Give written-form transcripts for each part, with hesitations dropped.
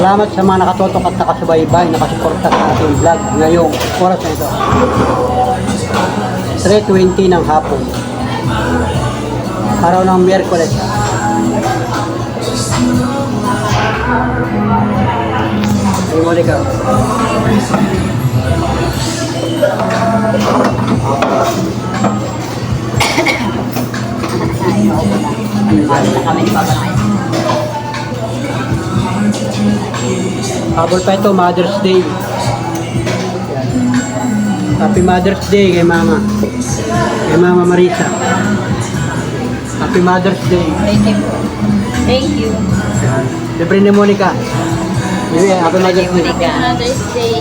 Salamat sa mga nakatotok at nakasubaybay, nakasuporta sa ating vlog ngayong oras na ito. 3:20 ng hapon. Araw ng Miyerkules. Ay mo ka. Habol pa ito, Mother's Day. Happy Mother's Day kay Mama. Kay Mama Marisa. Happy Mother's Day. Thank you. Thank you. Libre ni Monica. Happy Mother's Day. Monica. Mother's Day.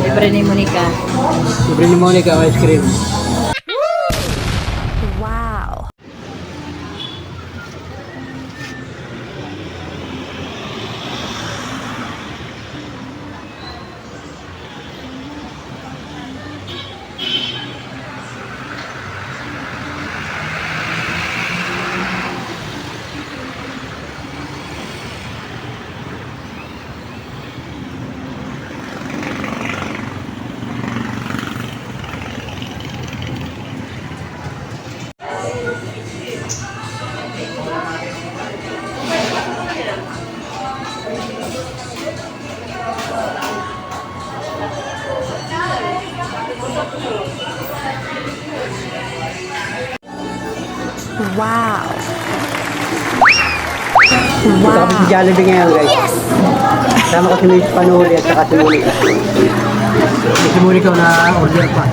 Libre ni Monica. Libre ni Monica, ice cream. Wow. Wow. Ito kami si Jollibee ngayon, guys. Yes! Sama ko si Miss Panuli at saka si Monica. Si Monica na order pa.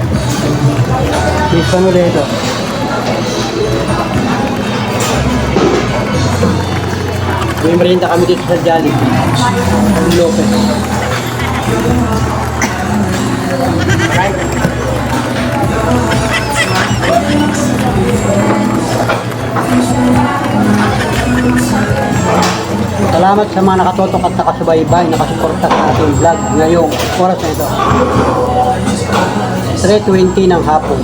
Miss Panuli ito. May merienda kami dito sa Jollibee. Lopez. Salamat sa mga nakatotok at nakasubaybay, nakasuporta sa ating vlog ngayong oras na ito. 3:20 ng hapon.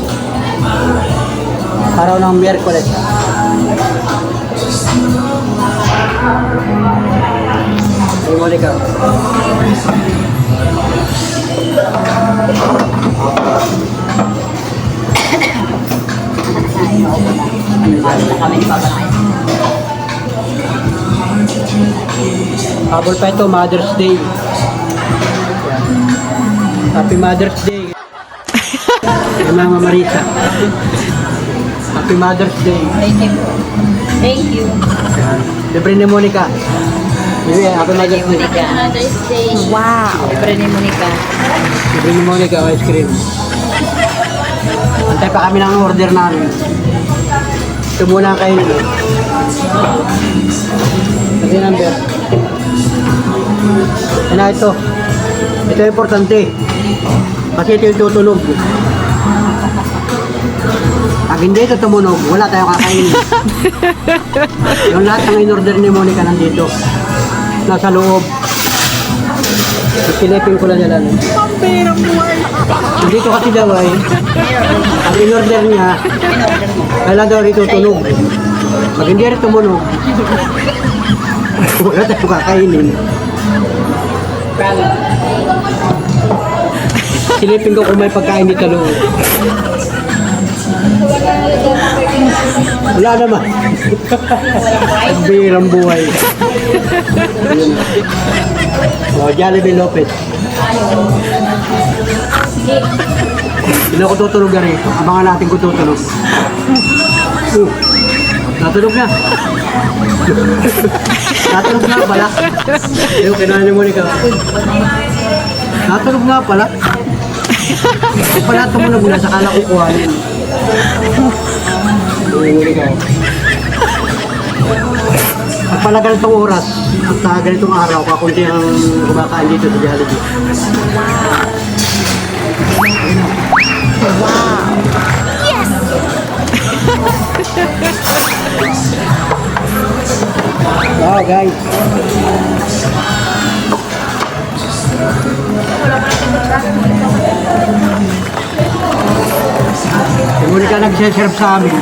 Araw ng Miyerkules. Ay mo ka. Habol pa ito, Mother's Day. Happy Mother's Day. Kay Mama Marisa. Happy Mother's Day. Thank you. Thank you. Libre ni Monica. Happy Mother's Day. Monica. Mother's Day. Wow. Libre ni Monica. Libre ni Monica, ice cream. Antay pa kami ng order namin. Ito muna ang kainin. Kasi number. Yan na ito. Ito yung importante. Kasi ito yung tutunog. Pag hindi ito tumunog, wala tayong kakainin. Yung lahat ng in-order ni Monica nandito. Nasa loob. Isilipin ko lang yan lang. Dito kasi daw ay ang in-order niya kailan daw rito tunog. Pag hindi rin tumunog, wala tayong kakainin. Silipin ko kung may pagkain dito loob. Wala naman. Ang birang buhay. O, Jollibee Lopez. Sino ko tutulog na rin? Abangan natin ko tutulog. Natulog na. Natulog nga pala. Yung kinahan niyo muna ka. Natulog nga pala. Pala tumunog na, saka nakukuhanin. At pala ganitong oras at ganitong araw, kakunti ang kumakain dito sa Jollibee. Wow. Yes! Wow, guys. Si Monica nag-serve sa amin.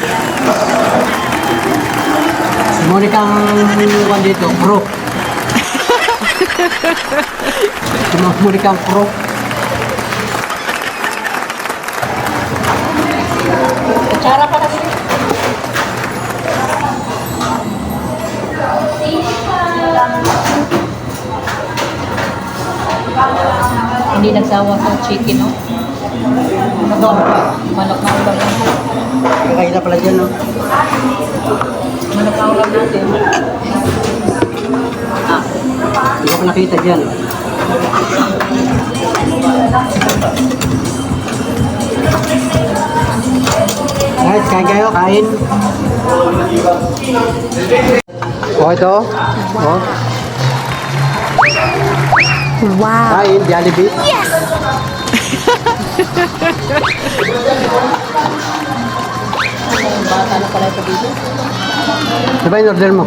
Si Monica ang minukan dito, pro. Monica Pro. Kutsara pa kasi. Hindi nagsawa sa chicken, no? Manok na ulam natin. Kakakita pala dyan, no? Manok na ulam natin. Ah, Hindi ko nakita dyan. Guys, kain kayo, kain. Oh, ito. Oh, Wow. kain, Jollibee. Yes! bata na pala ito dito. Diba yung order mo?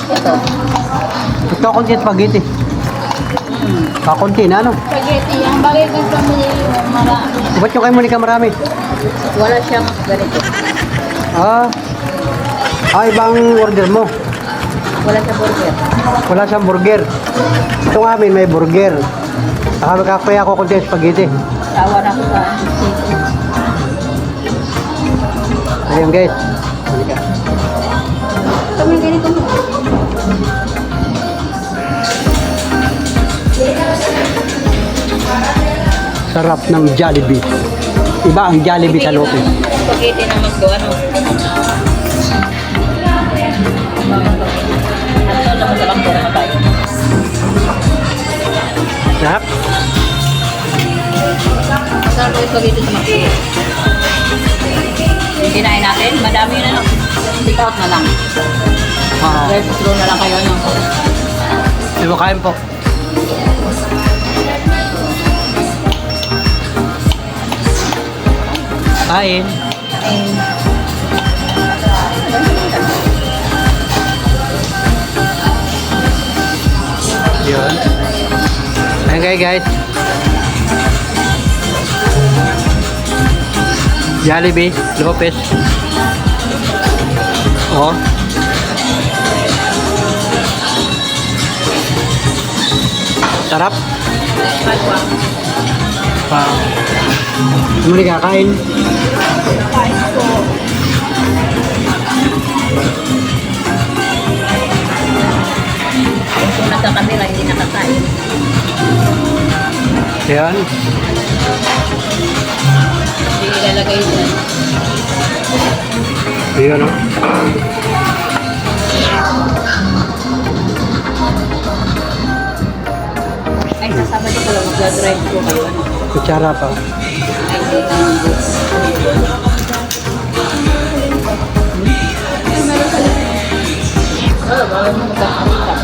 Ito. Ito konti at spaghetti. Kakunti na, ano? Spaghetti. Ang bagay ng pamilya yung marami. Ba't yung kay Monica marami? Wala siyang ganito. Ah, ibang order mo. Wala sa burger. Wala siyang burger. Ito nga amin, may burger. Kaya ako konti at spaghetti. Tawa na ako sa chicken. Ayun guys. Monica. Kami ganito mo. Sarap ng Jollibee. Iba ang Jollibee sa Lope. Spaghetti na magdo, ano? Ano naman sa bangko na tayo? Sarap. Masarap yung spaghetti sa makdo. Kinain natin, madami yun, ano? Take out na lang. Drive thru na lang kayo, no? Diba kain po? Kain. Yun. Ayan kayo guys. Jollibee, Lopez. Oh. Sarap. Muli kakain. Kung nasa kanila, hindi nakakain. Yan. Hindi ilalagay dyan. Yun o. Ay, sasama din pala mag-drive ko kayo, ano? Kutsara pa. Ay, hindi na. Bawal mo magkakita.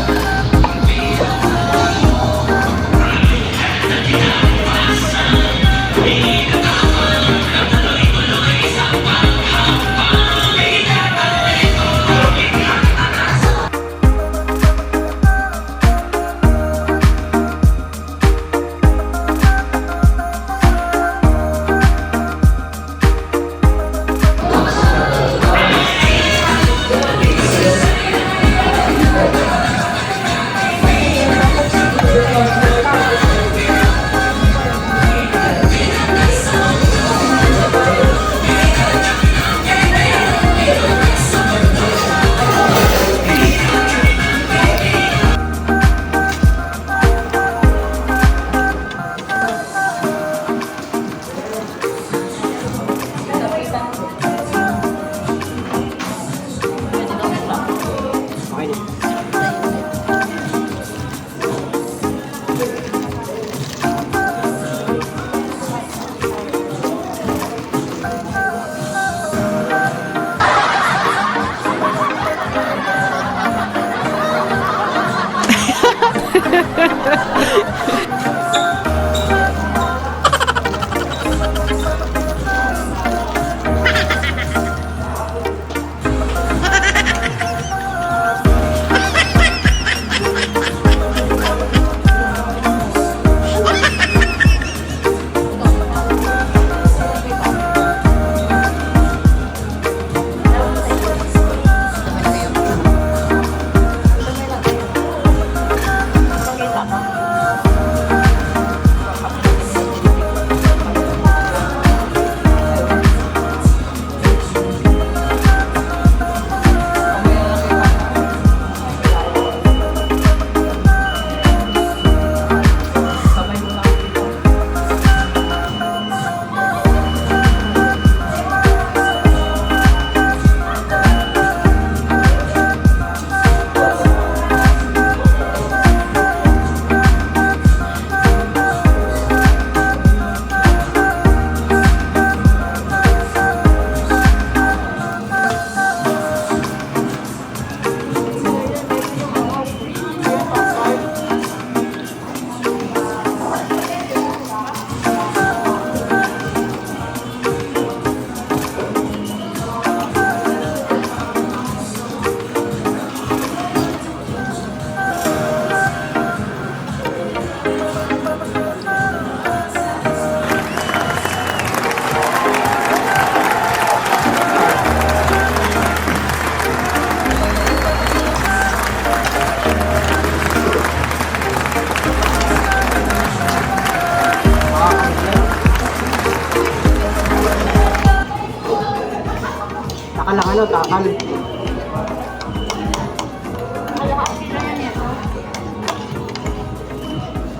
Takal lang ano, takal.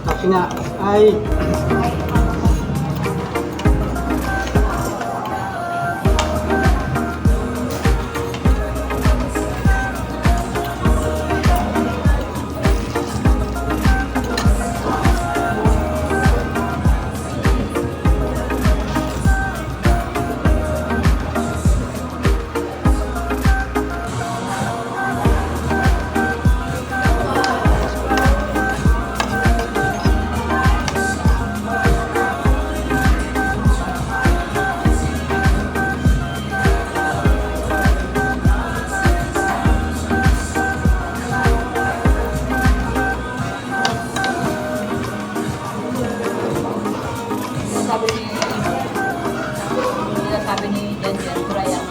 Kasi nga, ay, sabi ni Jen Jen, Brian,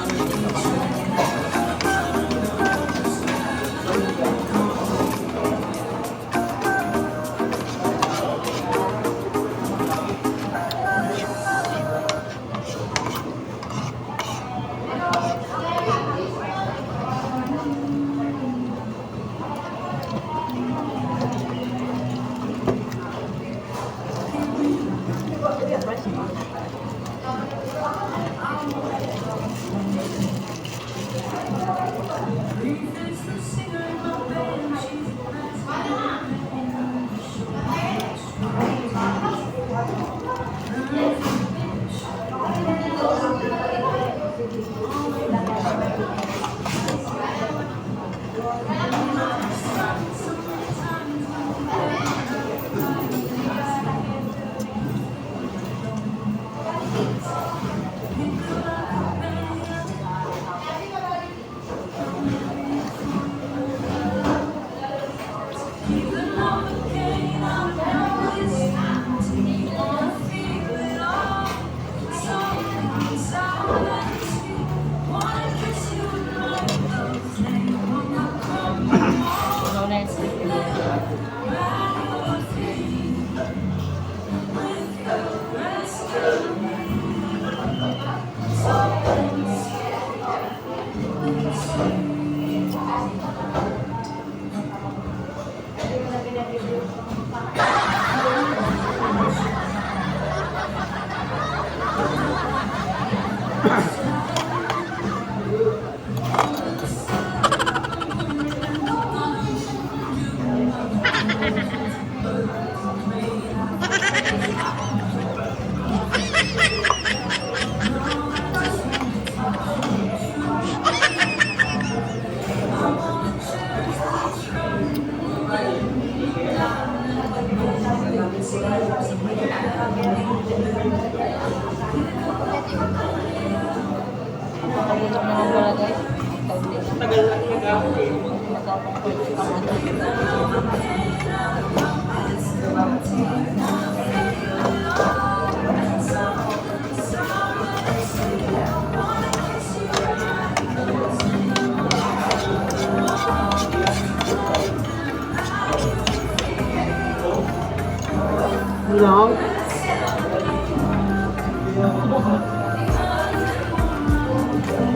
lang.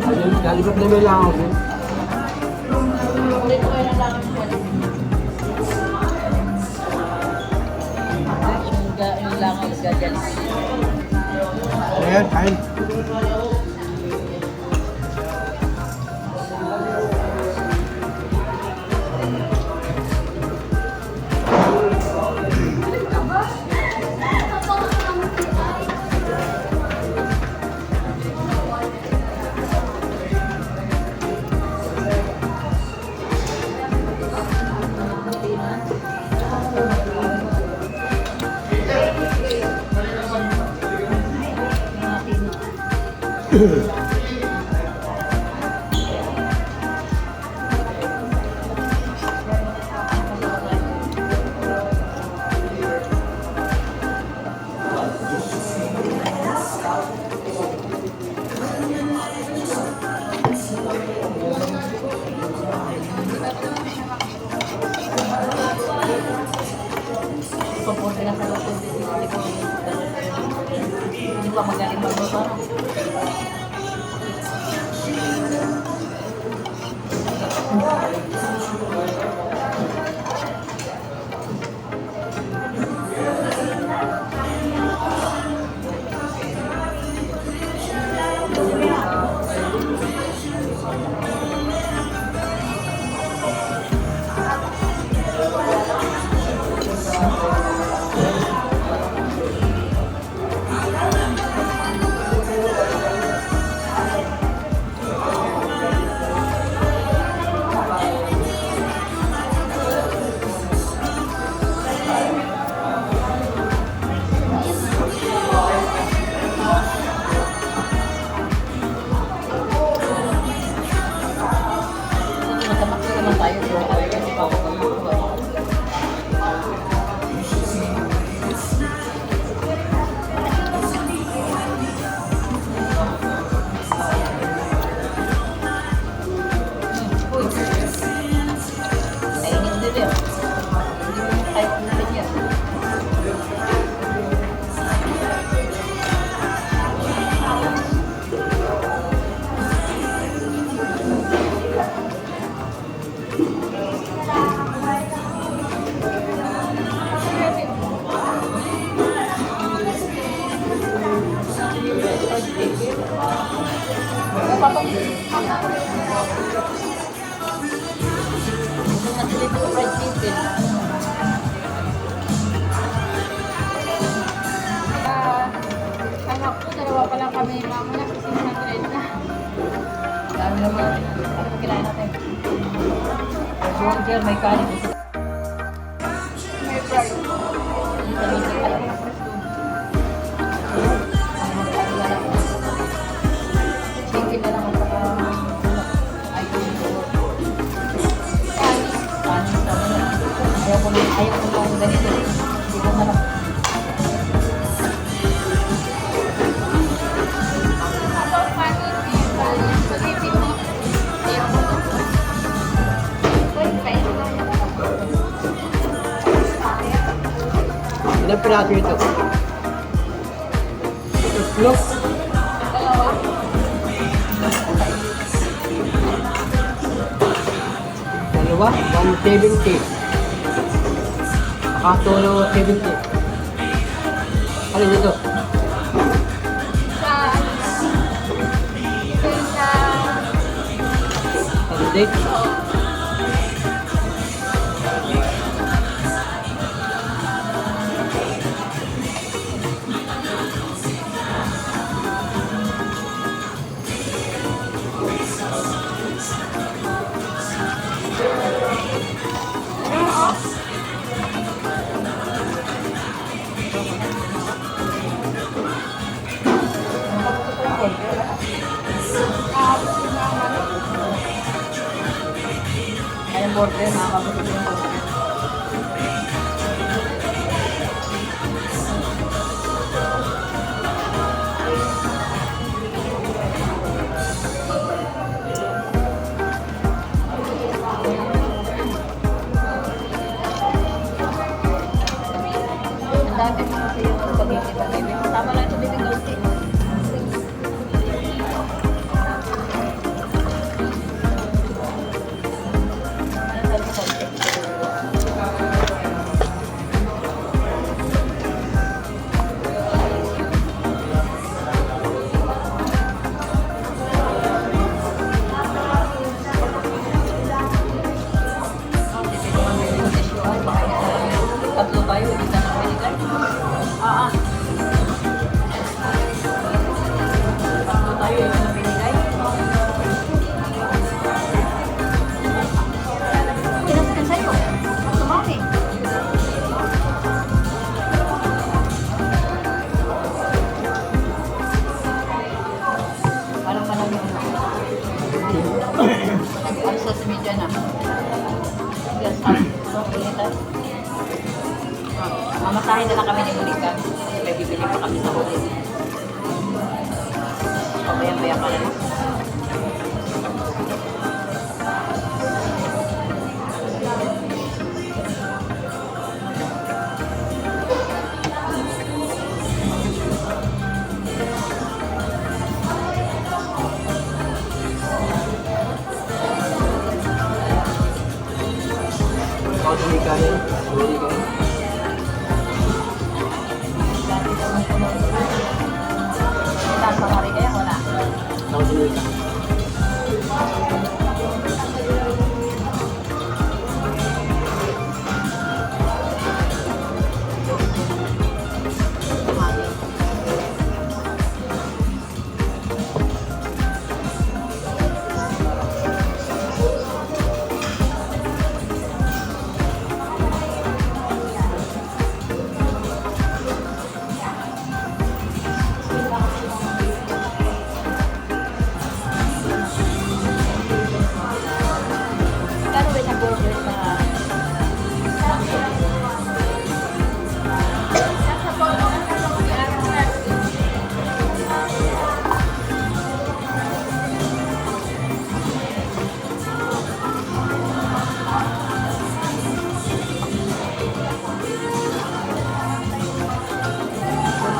Ayun, galibot na may lang ako. dito kayo na lang yung langaw dyan. Ayan, kain. Support na sa loob. Hindi pa magaling magluto. Sir, may kanin. Sige na lang ang ayaw ko lang ganito. Hindi ko na lang. Ilang piraso ito? Look. Dalawa, 170. Nakatulo 70. Alin ito? Sunday? Ayun, border, nakakagulit yung border. Ang dami mo kasi yung pag-ibig. Tama lang ito, bibig gawin. Tatlo tayo, hindi ka na binigay. Tatlo tayo, hindi na binigay. Pinaskan sa'yo. Sumami. Parang manang yung ano sa media na. Yes, pilitan. Mamasahin na lang kami ni Monica. May bibili pa kami sa hotel. Pabayang-bayang ka na lang. Ako sa may kanin. Sorry ka. Nasa mari kaya wala. Ako sa may kanin. Kano ba yung burger sa...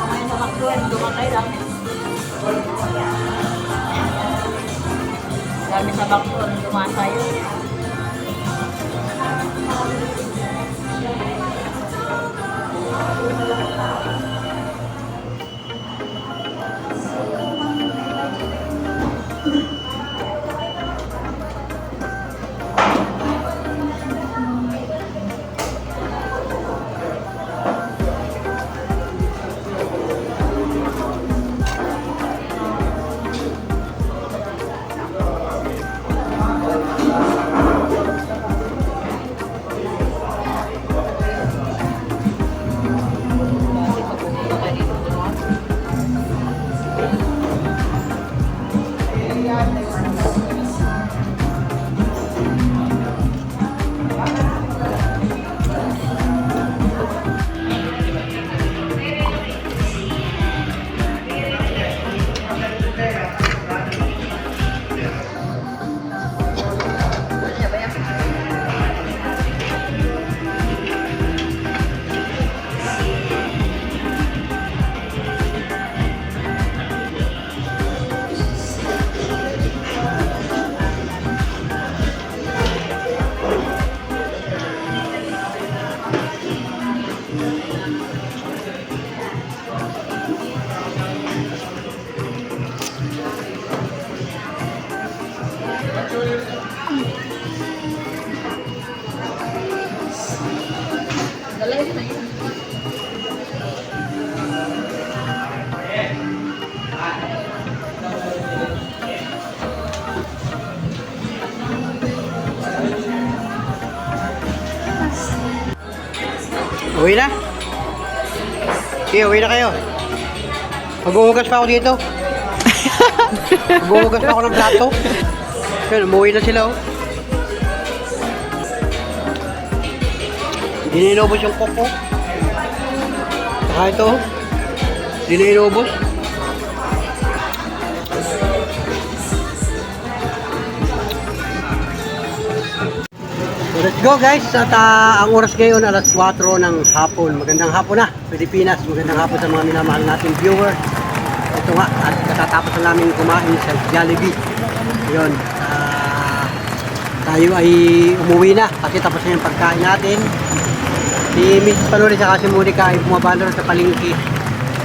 Ngayon sa McDo, dumakay lang. Dami sa McDo, dumasayo. Dalayan na yun. Uwi na? Sige, uwi na kayo. Maghuhugas pa ako dito. Maghuhugas pa ako ng plato. Kaya umuwi na sila, oh. Hindi na inubos yung koko. Saka ito, oh. Hindi na inubos. So let's go guys. At ang oras ngayon alas 4 ng hapon. Magandang hapon na Pilipinas. Magandang hapon sa mga minamahal nating viewers. Ito nga, at katatapos na namin kumain sa Jollibee. Yun. Tayo ay umuwi na kasi tapos na yung pagkain natin. Si Miss Panuri at si Monica ay bumabalo sa palengke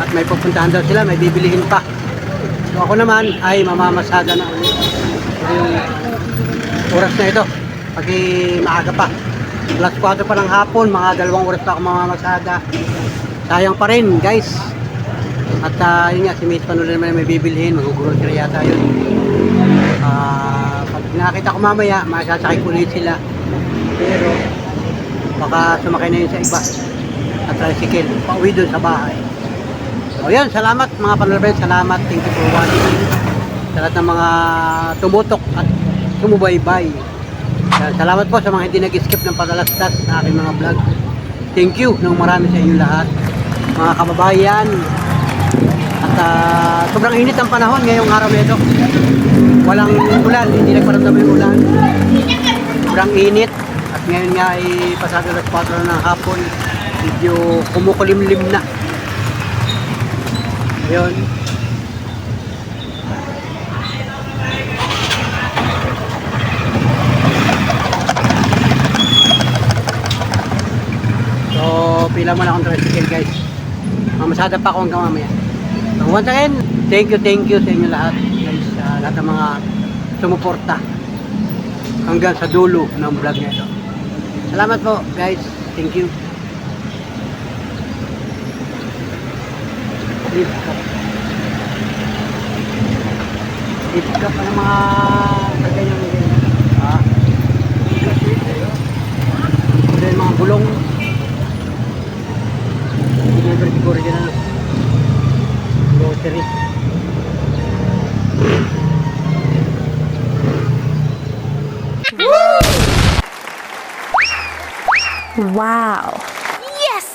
at may pupuntahan daw sila, may bibilihin pa. So ako naman ay mamamasada na ulit. Oras na ito. Pagi maaga pa. Alas 4 pa ng hapon, mga 2 oras pa ako mamamasada. Sayang pa rin, guys. At yun nga, si Miss Panuli naman may bibilhin, mag-grocery yata yun. Pag nakita ko mamaya, masasakay ko ulit sila. Pero, baka sumakay na yun sa iba. At tricycle, pauwi dun sa bahay. So yun, salamat mga Panuli, salamat. Thank you for watching. Sa lahat ng mga tumutok at sumubaybay. Salamat po sa mga hindi nag-skip ng pag-alastas sa aking mga vlog. Thank you ng marami sa inyo lahat. Mga kababayan. At sobrang init ang panahon ngayong araw nito. Walang ulan, hindi nagparamdam yung ulan. Sobrang init. At ngayon nga ay pasado alas 4 ng hapon. Medyo kumukulimlim na. Ayun. So, pila mo na akong tricycle guys. Mamasada pa ako hanggang mamaya. So, once again, thank you sa inyo lahat guys. Lahat ng mga sumuporta hanggang sa dulo ng vlog na ito. Salamat po guys. Thank you. Lift ka pa ng mga ganyan mo ganyan. Then mga bulong. Deliver siguro dyan ano. Grocery. Wow. Yes!